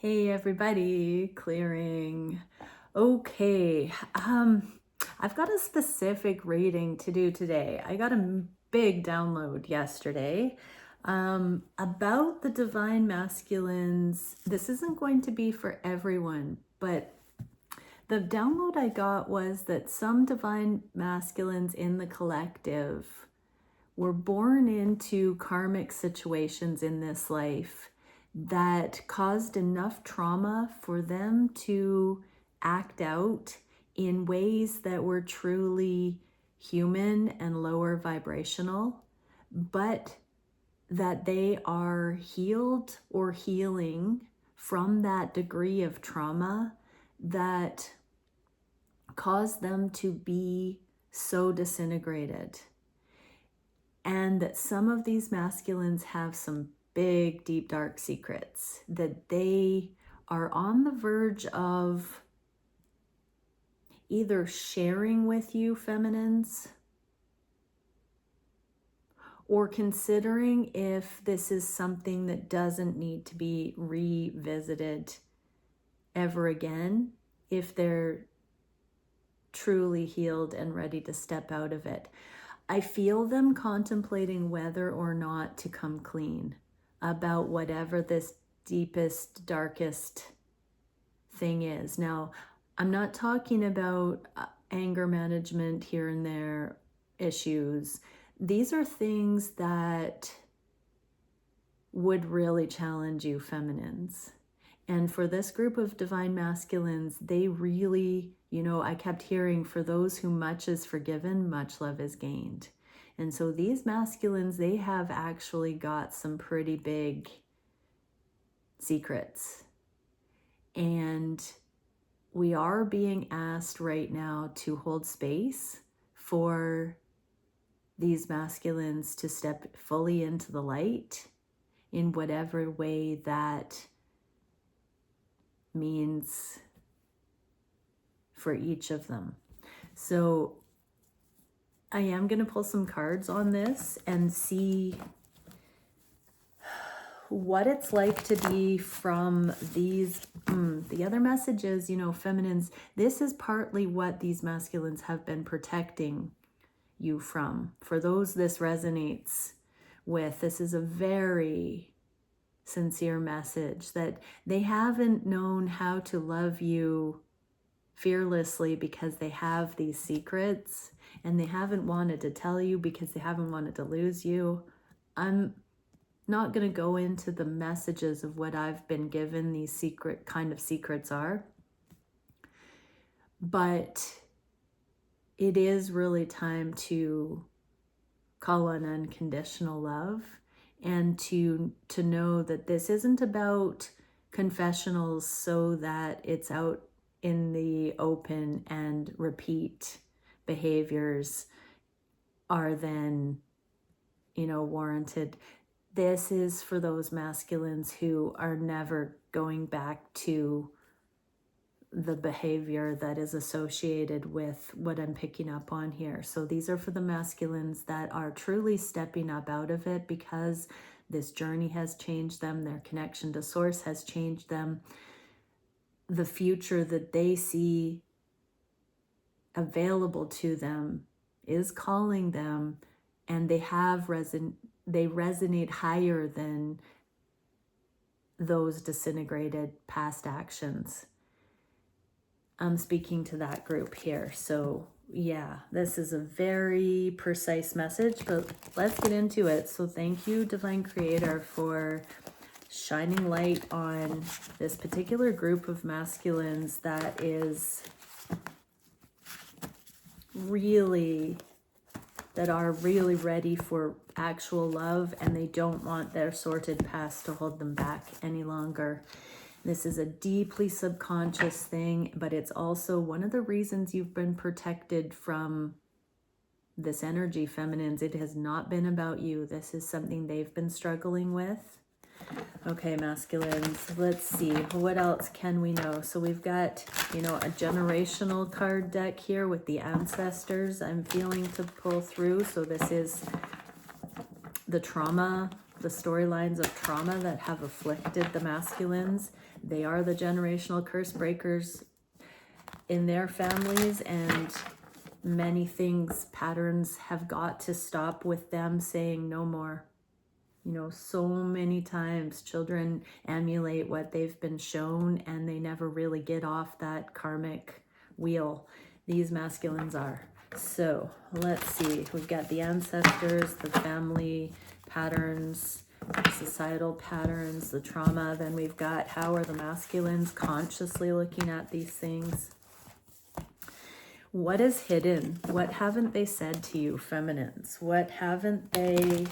Hey everybody, clearing. Okay, I've got a specific reading to do today. I got a big download yesterday about the divine masculines. This isn't going to be for everyone, but the download I got was that some divine masculines in the collective were born into karmic situations in this life that caused enough trauma for them to act out in ways that were truly human and lower vibrational, but that they are healed or healing from that degree of trauma that caused them to be so disintegrated. And that some of these masculines have some big, deep, dark secrets that they are on the verge of either sharing with you, feminines, or considering if this is something that doesn't need to be revisited ever again, if they're truly healed and ready to step out of it. I feel them contemplating whether or not to come clean about whatever this deepest, darkest thing is. Now, I'm not talking about anger management here and there issues. These are things that would really challenge you, feminines. And for this group of divine masculines, they really, I kept hearing, for those who much is forgiven, much love is gained. And so these masculines, they have actually got some pretty big secrets. And we are being asked right now to hold space for these masculines to step fully into the light in whatever way that means for each of them. So I am going to pull some cards on this and see what it's like to be from these. The other message is, feminines, this is partly what these masculines have been protecting you from. For those this resonates with, this is a very sincere message that they haven't known how to love you fearlessly because they have these secrets and they haven't wanted to tell you because they haven't wanted to lose you. I'm not going to go into the messages of what I've been given these secrets are, but it is really time to call on unconditional love and to know that this isn't about confessionals so that it's out in the open and repeat behaviors are then, warranted. This is for those masculines who are never going back to the behavior that is associated with what I'm picking up on here. So these are for the masculines that are truly stepping up out of it because this journey has changed them. Their connection to source has changed them. The future that they see available to them is calling them, and they resonate higher than those disintegrated past actions. I'm speaking to that group here. So yeah, this is a very precise message, but let's get into it. So thank you, Divine Creator, for shining light on this particular group of masculines that is are really ready for actual love, and they don't want their sordid past to hold them back any longer. This is a deeply subconscious thing, but it's also one of the reasons you've been protected from this energy, feminines. It has not been about you. This is something they've been struggling with. Okay, masculines, let's see. What else can we know? So we've got, a generational card deck here with the ancestors I'm feeling to pull through. So this is the trauma the storylines of trauma that have afflicted the masculines. They are the generational curse breakers in their families, and many things, patterns have got to stop with them saying no more. You know, so many times children emulate what they've been shown and they never really get off that karmic wheel. These masculines are. So let's see, we've got the ancestors, the family patterns, societal patterns, the trauma. Then we've got how are the masculines consciously looking at these things? What is hidden? What haven't they said to you, feminines? What haven't they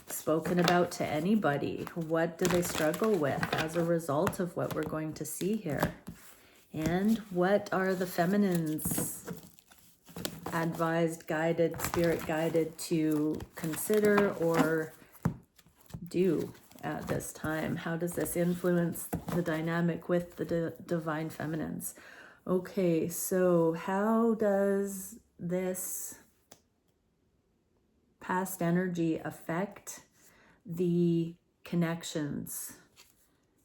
spoken about to anybody? What do they struggle with as a result of what we're going to see here? And what are the feminines advised, guided, spirit guided to consider or do at this time? How does this influence the dynamic with the divine feminines? Okay, so how does this past energy affect the connections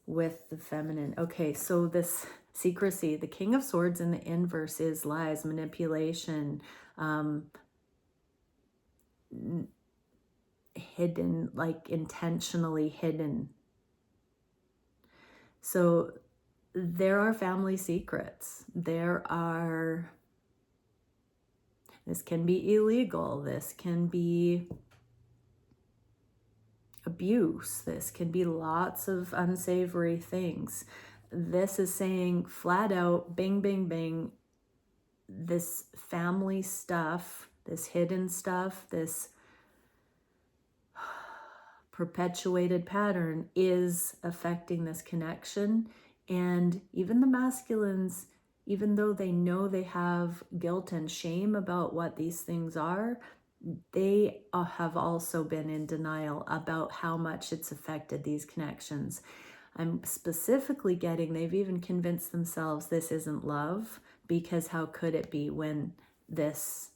with the feminine? Okay, so this secrecy, the King of Swords in the inverse is lies, manipulation, hidden, like intentionally hidden. So there are family secrets. This can be illegal. This can be abuse. This can be lots of unsavory things. This is saying flat out, bing, bing, bing, this family stuff, this hidden stuff, this perpetuated pattern is affecting this connection. And even the masculines, even though they know they have guilt and shame about what these things are, they have also been in denial about how much it's affected these connections. I'm specifically getting, they've even convinced themselves this isn't love, because how could it be when this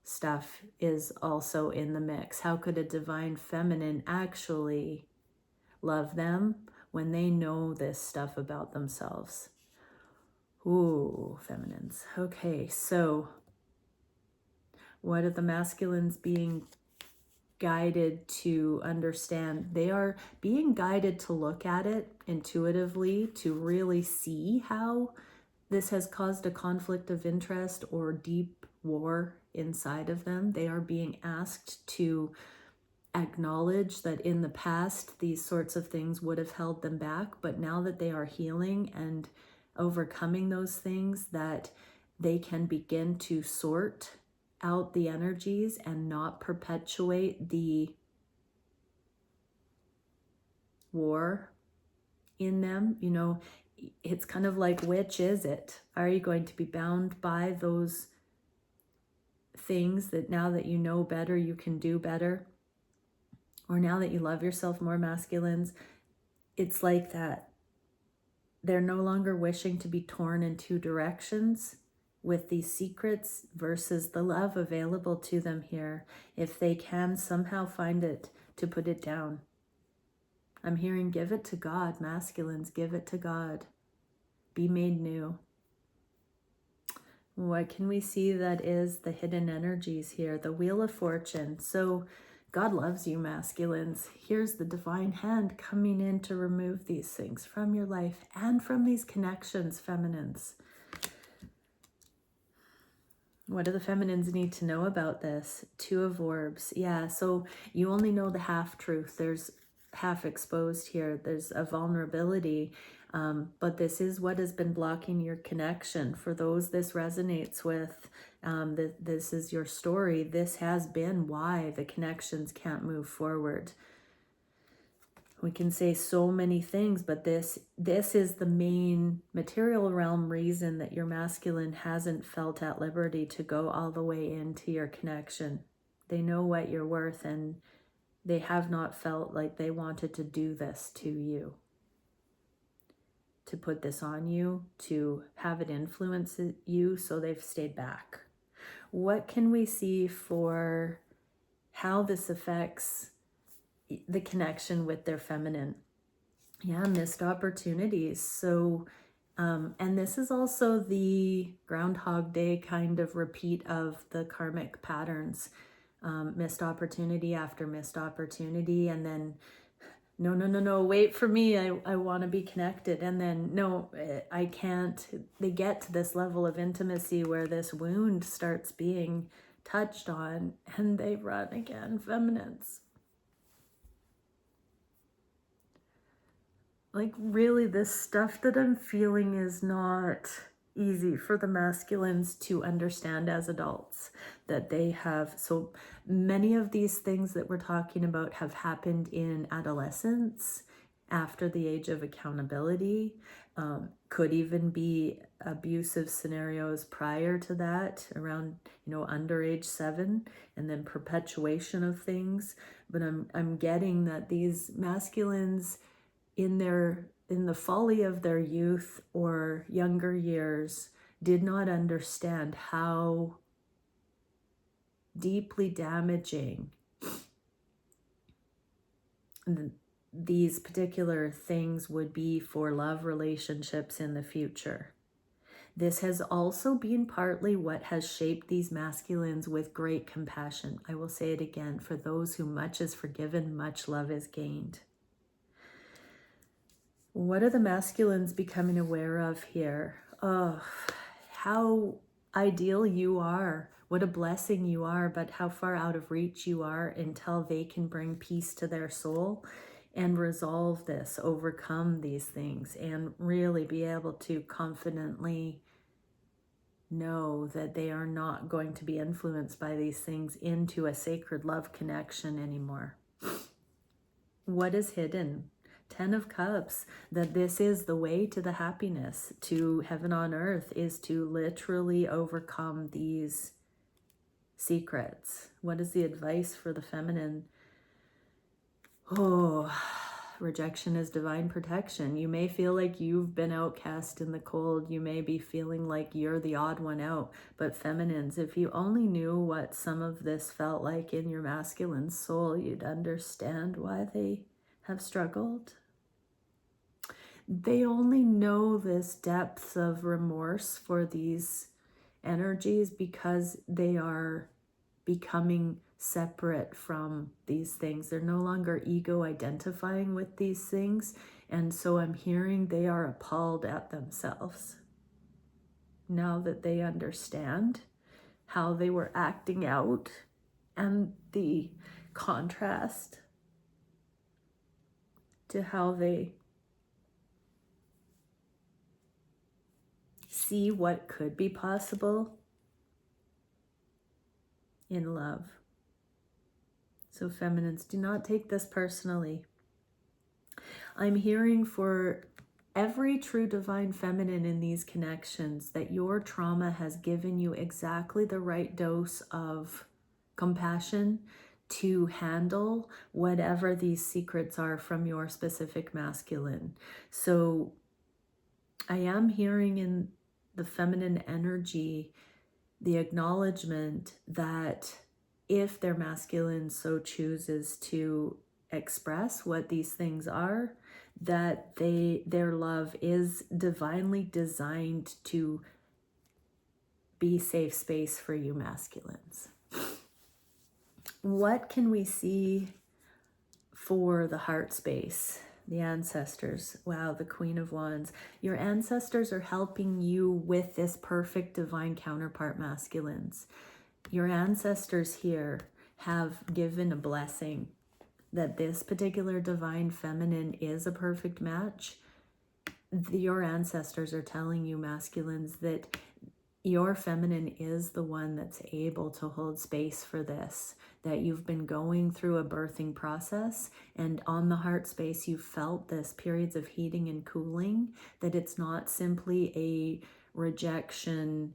stuff is also in the mix? How could a divine feminine actually love them when they know this stuff about themselves? Ooh, feminines. Okay, so what are the masculines being guided to understand? They are being guided to look at it intuitively, to really see how this has caused a conflict of interest or deep war inside of them. They are being asked to acknowledge that in the past these sorts of things would have held them back, but now that they are healing and overcoming those things, that they can begin to sort out the energies and not perpetuate the war in them. You know, it's kind of like, which is it? Are you going to be bound by those things that now that you know better, you can do better? Or now that you love yourself more, masculines, it's like that. They're no longer wishing to be torn in two directions with these secrets versus the love available to them here. If they can somehow find it, to put it down. I'm hearing, give it to God, masculines, give it to God. Be made new. What can we see that is the hidden energies here? The Wheel of Fortune. So God loves you, masculines. Here's the divine hand coming in to remove these things from your life and from these connections, feminines. What do the feminines need to know about this? Two of Orbs. Yeah, so you only know the half truth. There's half exposed here. There's a vulnerability, but this is what has been blocking your connection. For those this resonates with, this is your story. This has been why the connections can't move forward. We can say so many things, but this is the main material realm reason that your masculine hasn't felt at liberty to go all the way into your connection. They know what you're worth, and they have not felt like they wanted to do this to you, to put this on you, to have it influence you, so they've stayed back. What can we see for how this affects the connection with their feminine. Yeah, missed opportunities. So, and this is also the Groundhog Day kind of repeat of the karmic patterns. Missed opportunity after missed opportunity, and then no, wait for me, I want to be connected, and then no, I can't. They get to this level of intimacy where this wound starts being touched on, and they run again, feminines. Like, really, this stuff that I'm feeling is not easy for the masculines to understand as adults, that they have. So many of these things that we're talking about have happened in adolescence, after the age of accountability. Could even be abusive scenarios prior to that, around, under age 7, and then perpetuation of things. But I'm getting that these masculines, in the folly of their youth or younger years, did not understand how deeply damaging these particular things would be for love relationships in the future. This has also been partly what has shaped these masculines with great compassion. I will say it again: for those who much is forgiven, much love is gained. What are the masculines becoming aware of here? Oh, how ideal you are. What a blessing you are, but how far out of reach you are until they can bring peace to their soul and resolve this, overcome these things, and really be able to confidently know that they are not going to be influenced by these things into a sacred love connection anymore. What is hidden? 10 of Cups, that this is the way to the happiness, to heaven on earth, is to literally overcome these secrets. What is the advice for the feminine? Oh, rejection is divine protection. You may feel like you've been outcast in the cold. You may be feeling like you're the odd one out. But feminines, if you only knew what some of this felt like in your masculine soul, you'd understand why they have struggled. They only know this depth of remorse for these energies because they are becoming separate from these things. They're no longer ego identifying with these things. And so I'm hearing they are appalled at themselves now that they understand how they were acting out and the contrast to how they see what could be possible in love. So feminines, do not take this personally. I'm hearing for every true divine feminine in these connections that your trauma has given you exactly the right dose of compassion to handle whatever these secrets are from your specific masculine. So I am hearing in the feminine energy the acknowledgement that if their masculine so chooses to express what these things are, that their love is divinely designed to be safe space for you masculines. What can we see for the heart space? The ancestors. Wow, the Queen of Wands. Your ancestors are helping you with this perfect divine counterpart masculines. Your ancestors here have given a blessing that this particular divine feminine is a perfect match. Your ancestors are telling you masculines that your feminine is the one that's able to hold space for this, that you've been going through a birthing process, and on the heart space you felt this periods of heating and cooling, that it's not simply a rejection,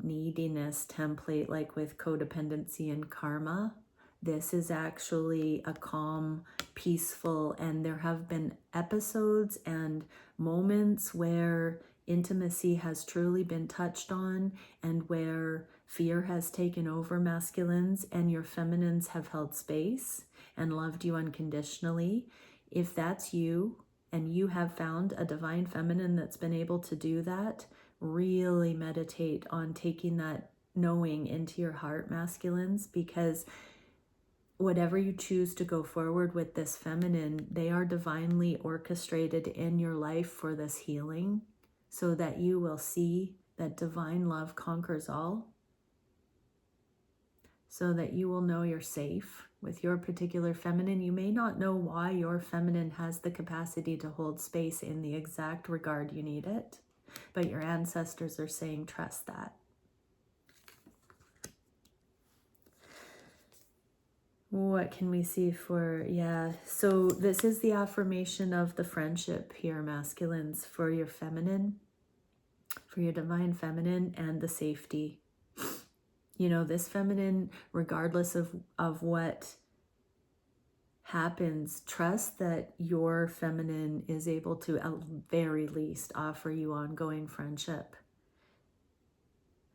neediness template like with codependency and karma. This is actually a calm, peaceful, and there have been episodes and moments where intimacy has truly been touched on, and where fear has taken over masculines and your feminines have held space and loved you unconditionally. If that's you and you have found a divine feminine that's been able to do that, really meditate on taking that knowing into your heart, masculines, because whatever you choose to go forward with this feminine, they are divinely orchestrated in your life for this healing, so that you will see that divine love conquers all, so that you will know you're safe with your particular feminine. You may not know why your feminine has the capacity to hold space in the exact regard you need it, but your ancestors are saying, trust that. What can we see for, so this is the affirmation of the friendship here, masculines, for your feminine, for your divine feminine, and the safety. You know, this feminine, regardless of what happens, trust that your feminine is able to, at very least, offer you ongoing friendship.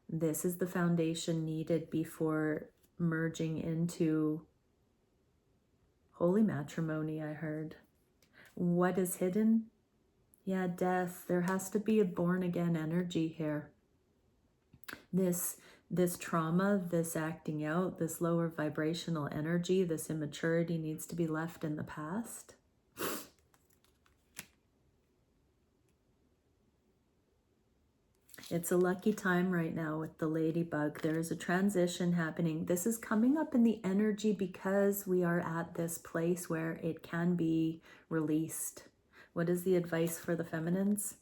This is the foundation needed before merging into holy matrimony, I heard. What is hidden? Yeah, death. There has to be a born again energy here. This trauma, this acting out, this lower vibrational energy, this immaturity needs to be left in the past. It's a lucky time right now with the ladybug. There is a transition happening. This is coming up in the energy because we are at this place where it can be released. What is the advice for the feminines?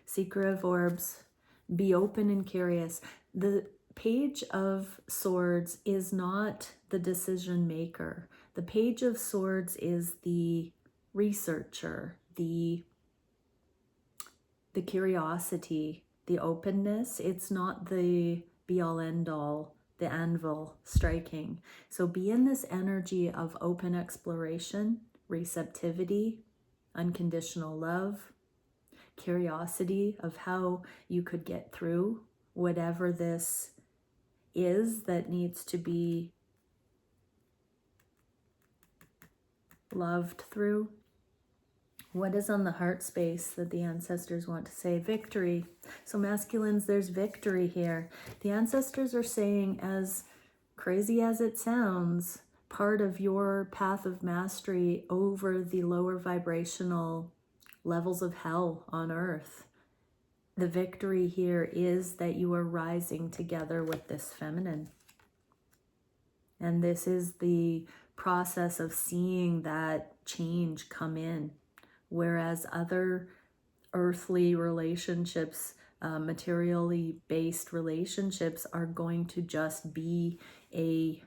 Seeker of orbs, be open and curious. The Page of Swords is not the decision maker. The Page of Swords is the researcher, the curiosity, the openness. It's not the be-all end-all, the anvil striking. So be in this energy of open exploration, receptivity, unconditional love, curiosity of how you could get through whatever this is that needs to be loved through. What is on the heart space that the ancestors want to say? Victory. So masculines, there's victory here. The ancestors are saying, as crazy as it sounds, part of your path of mastery over the lower vibrational levels of hell on earth, the victory here is that you are rising together with this feminine. And this is the process of seeing that change come in. Whereas other earthly relationships, materially based relationships, are going to just be a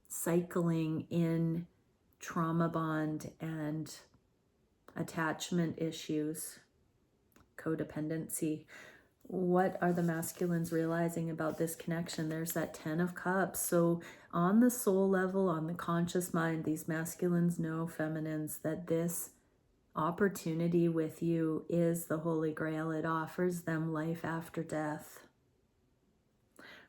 cycling in trauma bond and attachment issues, codependency. What are the masculines realizing about this connection? There's that 10 of Cups. So on the soul level, on the conscious mind, these masculines know, feminines, that this opportunity with you is the Holy Grail. It offers them life after death.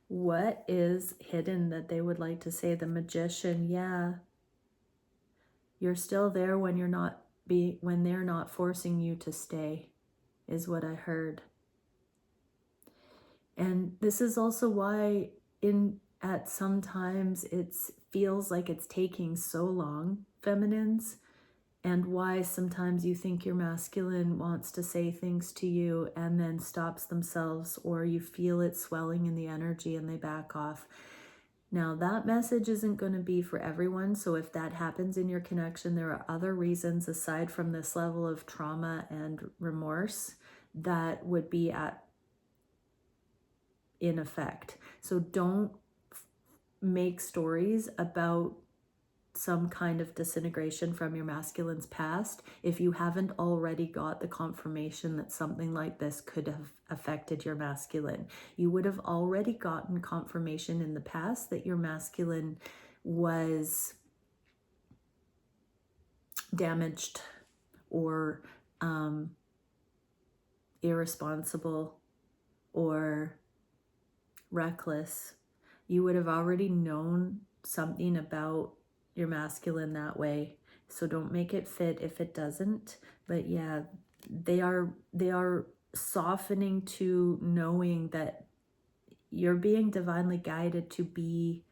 What is hidden that they would like to say? The Magician. Yeah, you're still there when when they're not forcing you to stay, is what I heard. And this is also why at sometimes it feels like it's taking so long, feminines, and why sometimes you think your masculine wants to say things to you and then stops themselves, or you feel it swelling in the energy and they back off. Now, that message isn't going to be for everyone. So if that happens in your connection, there are other reasons aside from this level of trauma and remorse that would be in effect. So don't make stories about some kind of disintegration from your masculine's past if you haven't already got the confirmation that something like this could have affected your masculine. You would have already gotten confirmation in the past that your masculine was damaged or irresponsible or reckless. You would have already known something about your masculine that way. So don't make it fit if it doesn't. But yeah, they are softening to knowing that you're being divinely guided to be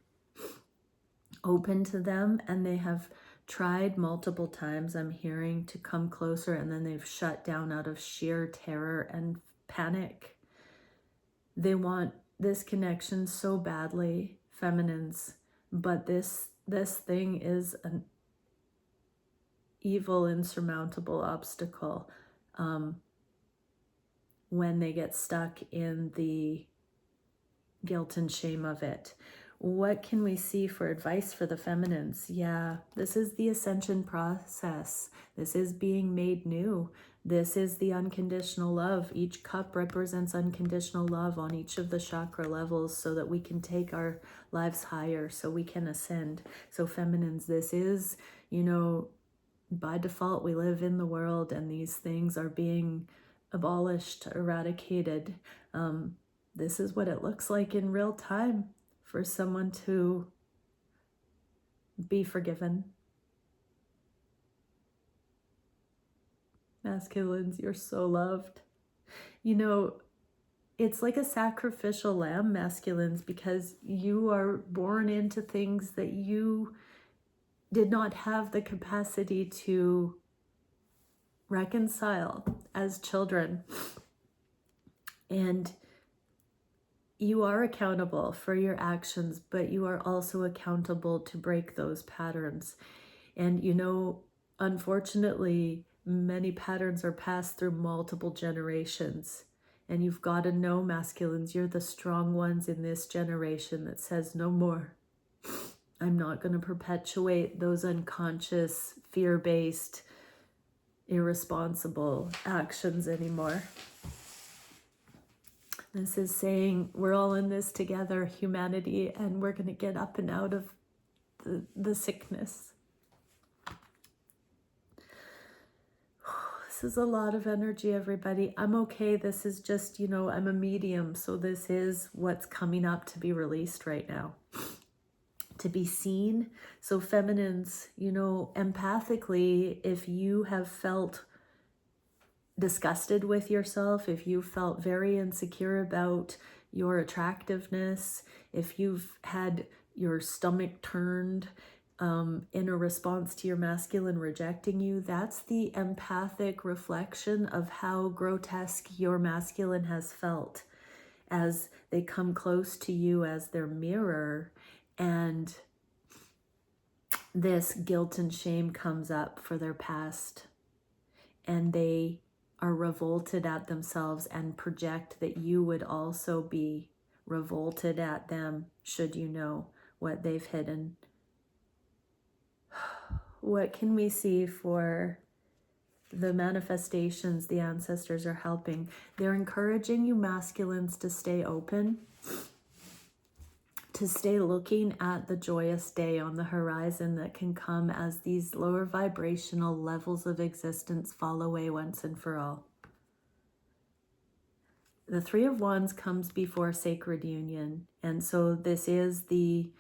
open to them, and they have tried multiple times, I'm hearing, to come closer, and then they've shut down out of sheer terror and panic. They want this connection so badly, feminines, but this thing is an evil, insurmountable obstacle when they get stuck in the guilt and shame of it. What can we see for advice for the feminines? Yeah, this is the ascension process. This is being made new. This is the unconditional love. Each cup represents unconditional love on each of the chakra levels so that we can take our lives higher, so we can ascend. So feminines, this is, you know, by default, we live in the world and these things are being abolished, eradicated. This is what it looks like in real time for someone to be forgiven. Masculines, you're so loved. You know, it's like a sacrificial lamb, masculines, because you are born into things that you did not have the capacity to reconcile as children. And you are accountable for your actions, but you are also accountable to break those patterns. And you know, unfortunately, many patterns are passed through multiple generations. And you've got to know, masculines, you're the strong ones in this generation that says no more. I'm not going to perpetuate those unconscious, fear-based, irresponsible actions anymore. This is saying we're all in this together, humanity, and we're going to get up and out of the sickness. This is a lot of energy, everybody. I'm okay. This is just, you know, I'm a medium, so this is what's coming up to be released right now, to be seen. So feminines, you know, empathically, if you have felt disgusted with yourself, if you felt very insecure about your attractiveness, if you've had your stomach turned in a response to your masculine rejecting you, that's the empathic reflection of how grotesque your masculine has felt as they come close to you as their mirror, and this guilt and shame comes up for their past, and they are revolted at themselves and project that you would also be revolted at them should you know what they've hidden. What can we see for the manifestations the ancestors are helping? They're encouraging you masculines to stay open, to stay looking at the joyous day on the horizon that can come as these lower vibrational levels of existence fall away once and for all. The Three of Wands comes before sacred union, and so this is the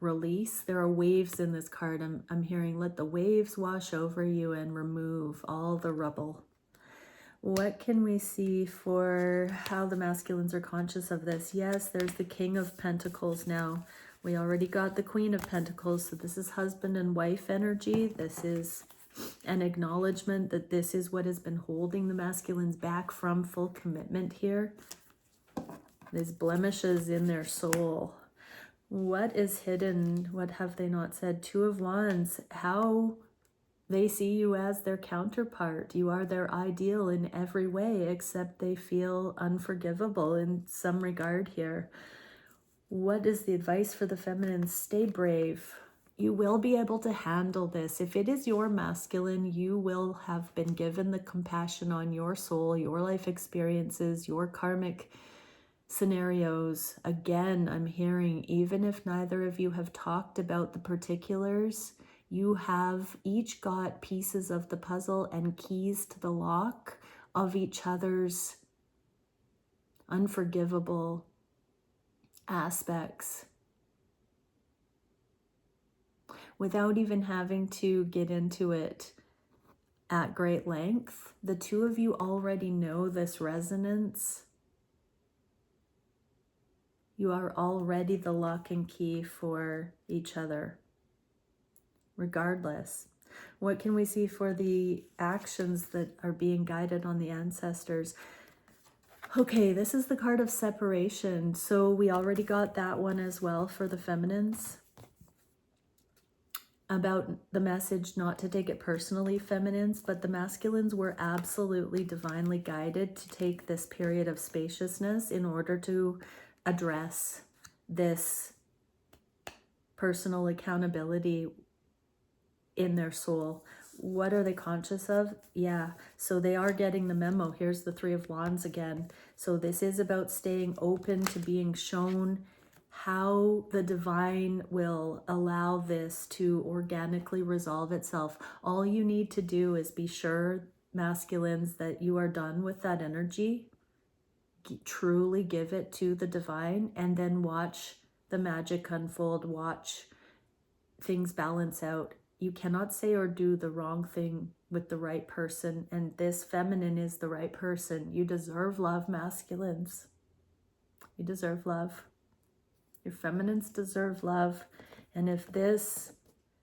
release. There are waves in this card. I'm hearing, let the waves wash over you and remove all the rubble. What can we see for how the masculines are conscious of this? Yes, there's the King of Pentacles now. We already got the Queen of Pentacles, so this is husband and wife energy. This is an acknowledgement that this is what has been holding the masculines back from full commitment here. There's blemishes in their soul. What is hidden? What have they not said? Two of Wands, how they see you as their counterpart. You are their ideal in every way, except they feel unforgivable in some regard here. What is the advice for the feminine? Stay brave. You will be able to handle this. If it is your masculine, you will have been given the compassion on your soul, your life experiences, your karmic scenarios. Again, I'm hearing, even if neither of you have talked about the particulars, you have each got pieces of the puzzle and keys to the lock of each other's unforgivable aspects without even having to get into it at great length. The two of you already know this resonance. You are already the lock and key for each other, regardless. What can we see for the actions that are being guided on the ancestors? Okay, this is the card of separation. So we already got that one as well for the feminines. About the message not to take it personally, feminines, but the masculines were absolutely divinely guided to take this period of spaciousness in order to address this personal accountability in their soul. What are they conscious of? Yeah, so they are getting the memo. Here's the Three of Wands again. So this is about staying open to being shown how the divine will allow this to organically resolve itself. All you need to do is be sure, masculines, that you are done with that energy. Truly give it to the divine, and then watch the magic unfold. Watch things balance out. You cannot say or do the wrong thing with the right person, and this feminine is the right person. You deserve love, masculines. You deserve love. Your feminines deserve love. And if this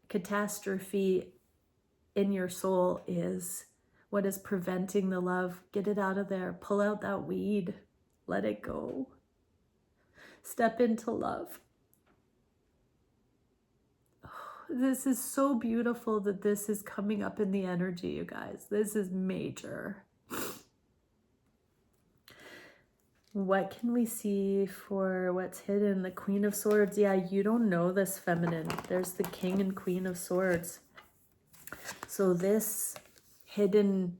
catastrophe in your soul is what is preventing the love, get it out of there. Pull out that weed. Let it go. Step into love. This is so beautiful that this is coming up in the energy, you guys. This is major. What can we see for what's hidden? The Queen of Swords. Yeah, you don't know this, feminine. There's the King and Queen of Swords. So this hidden,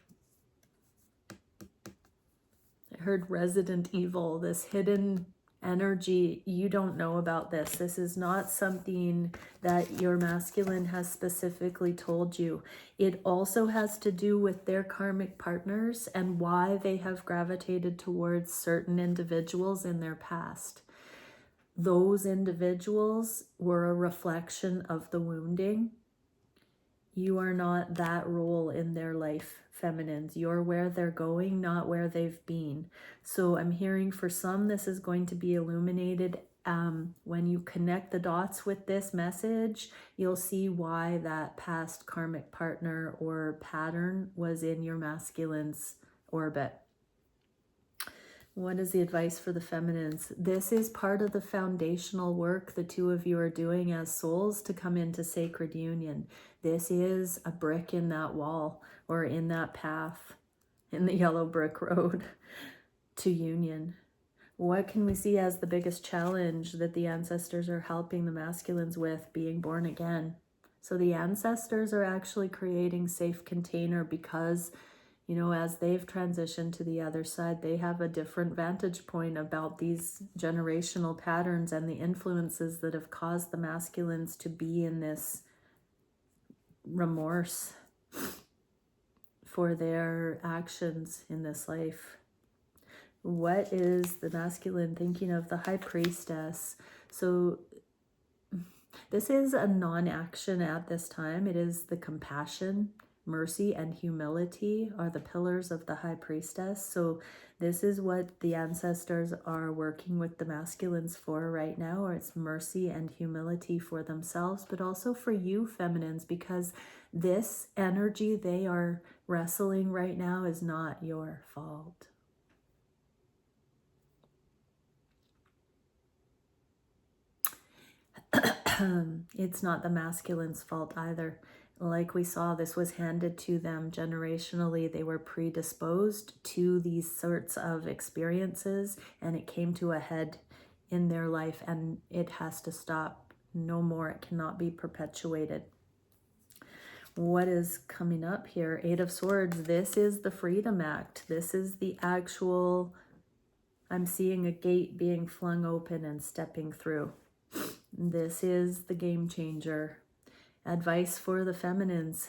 I heard Resident Evil, this hidden energy, you don't know about this. This is not something that your masculine has specifically told you. It also has to do with their karmic partners and why they have gravitated towards certain individuals in their past. Those individuals were a reflection of the wounding. You are not that role in their life, feminines. You're where they're going, not where they've been. So I'm hearing for some, this is going to be illuminated. When you connect the dots with this message, you'll see why that past karmic partner or pattern was in your masculine's orbit. What is the advice for the feminines? This is part of the foundational work the two of you are doing as souls to come into sacred union. This is a brick in that wall, or in that path, in the yellow brick road to union. What can we see as the biggest challenge that the ancestors are helping the masculines with? Being born again. So the ancestors are actually creating safe container because, you know, as they've transitioned to the other side, they have a different vantage point about these generational patterns and the influences that have caused the masculines to be in this remorse for their actions in this life. What is the masculine thinking of the High Priestess? So this is a non-action at this time. It is the compassion, mercy, and humility are the pillars of the High Priestess. So this is what the ancestors are working with the masculines for right now, or it's mercy and humility for themselves, but also for you, feminines, because this energy they are wrestling right now is not your fault. It's not the masculine's fault either. Like we saw, this was handed to them generationally. They were predisposed to these sorts of experiences, and it came to a head in their life, and it has to stop. No more. It cannot be perpetuated. What is coming up here? Eight of Swords. This is the Freedom Act. This is the actual, I'm seeing a gate being flung open and stepping through. This is the game changer. Advice for the feminines: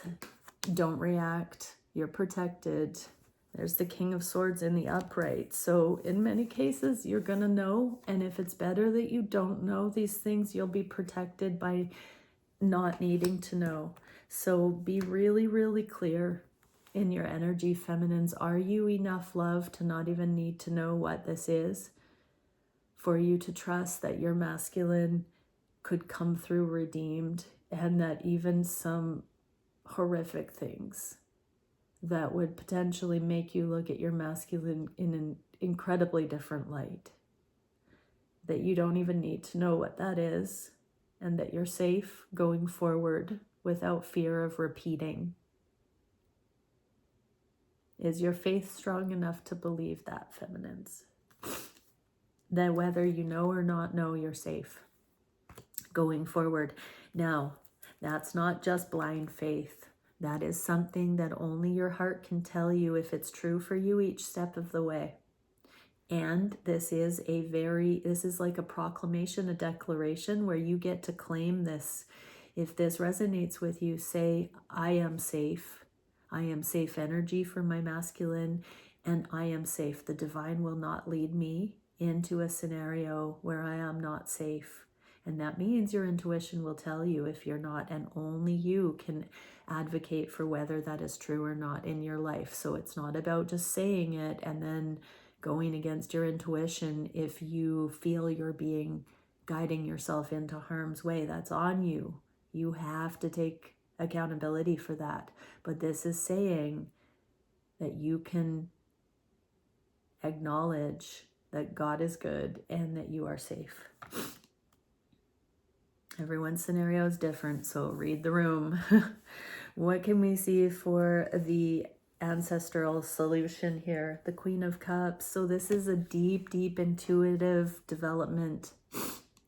don't react. You're protected. There's the King of Swords in the upright. So in many cases, you're going to know. And if it's better that you don't know these things, you'll be protected by not needing to know. So be really, really clear in your energy, feminines. Are you enough love to not even need to know what this is? For you to trust that your masculine could come through redeemed, and that even some horrific things that would potentially make you look at your masculine in an incredibly different light, that you don't even need to know what that is, and that you're safe going forward without fear of repeating. Is your faith strong enough to believe that, feminines? That whether you know or not know, you're safe going forward. Now, that's not just blind faith. That is something that only your heart can tell you if it's true for you each step of the way. And this is like a proclamation, a declaration where you get to claim this. If this resonates with you, say, I am safe. I am safe energy for my masculine, and I am safe. The divine will not lead me into a scenario where I am not safe. And that means your intuition will tell you if you're not, and only you can advocate for whether that is true or not in your life. So it's not about just saying it and then going against your intuition. If you feel you're guiding yourself into harm's way, that's on you. You have to take accountability for that. But this is saying that you can acknowledge that God is good and that you are safe. Everyone's scenario is different, so read the room. What can we see for the ancestral solution here? The Queen of Cups. So this is a deep, deep intuitive development.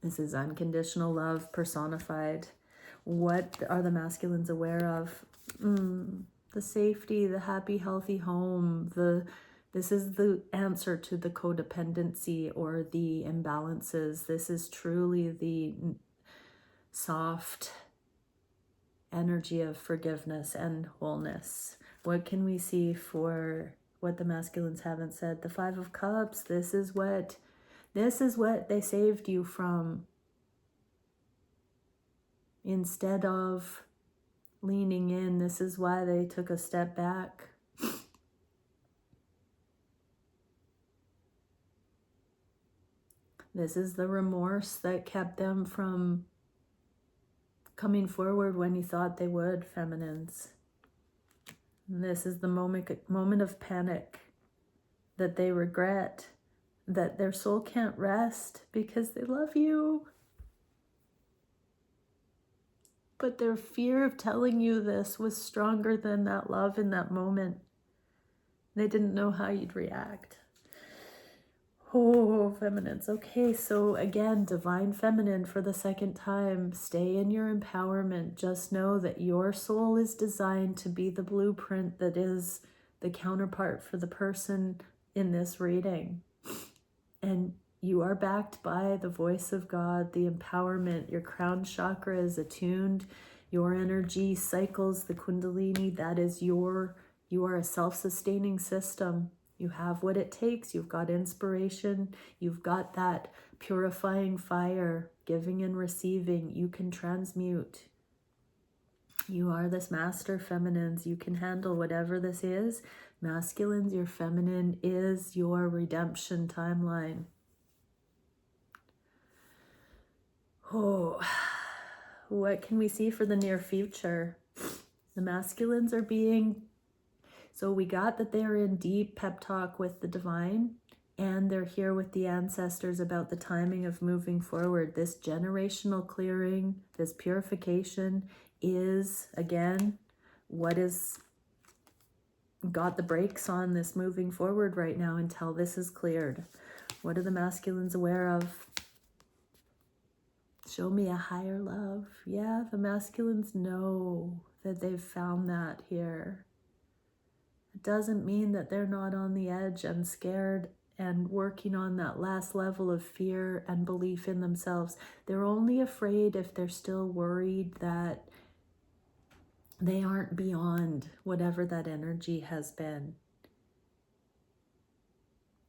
This is unconditional love personified. What are the masculines aware of? The safety, the happy, healthy home. This is the answer to the codependency or the imbalances. This is truly the soft energy of forgiveness and wholeness. What can we see for what the masculines haven't said? The Five of Cups. This is what they saved you from. Instead of leaning in, this is why they took a step back. This is the remorse that kept them from coming forward when you thought they would, feminines. And this is the moment of panic that they regret, that their soul can't rest because they love you. But their fear of telling you this was stronger than that love in that moment. They didn't know how you'd react. Oh, feminines. Okay, so again, divine feminine for the second time. Stay in your empowerment. Just know that your soul is designed to be the blueprint that is the counterpart for the person in this reading. And you are backed by the voice of God, the empowerment. Your crown chakra is attuned. Your energy cycles the Kundalini. That is you are a self-sustaining system. You have what it takes. You've got inspiration. You've got that purifying fire, giving and receiving. You can transmute. You are this master, feminines. You can handle whatever this is. Masculines, your feminine is your redemption timeline. Oh, what can we see for the near future? The masculines are being... So we got that they're in deep pep talk with the divine, and they're here with the ancestors about the timing of moving forward. This generational clearing, this purification is, again, what is got the brakes on this moving forward right now until this is cleared. What are the masculines aware of? Show me a higher love. Yeah, the masculines know that they've found that here. It doesn't mean that they're not on the edge and scared and working on that last level of fear and belief in themselves. They're only afraid if they're still worried that they aren't beyond whatever that energy has been.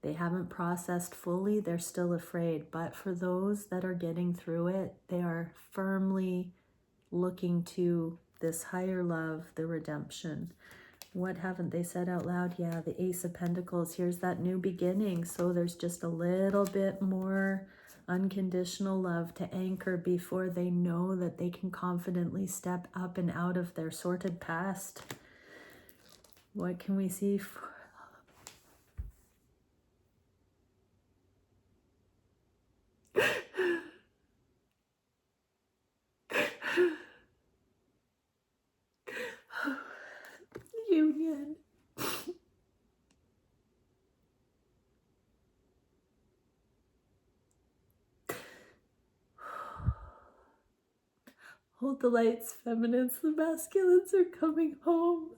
They haven't processed fully, they're still afraid. But for those that are getting through it, they are firmly looking to this higher love, the redemption. What haven't they said out loud? Yeah, the Ace of Pentacles. Here's that new beginning. So there's just a little bit more unconditional love to anchor before they know that they can confidently step up and out of their sordid past. What can we see for union? Hold the lights, feminines. The masculines are coming home.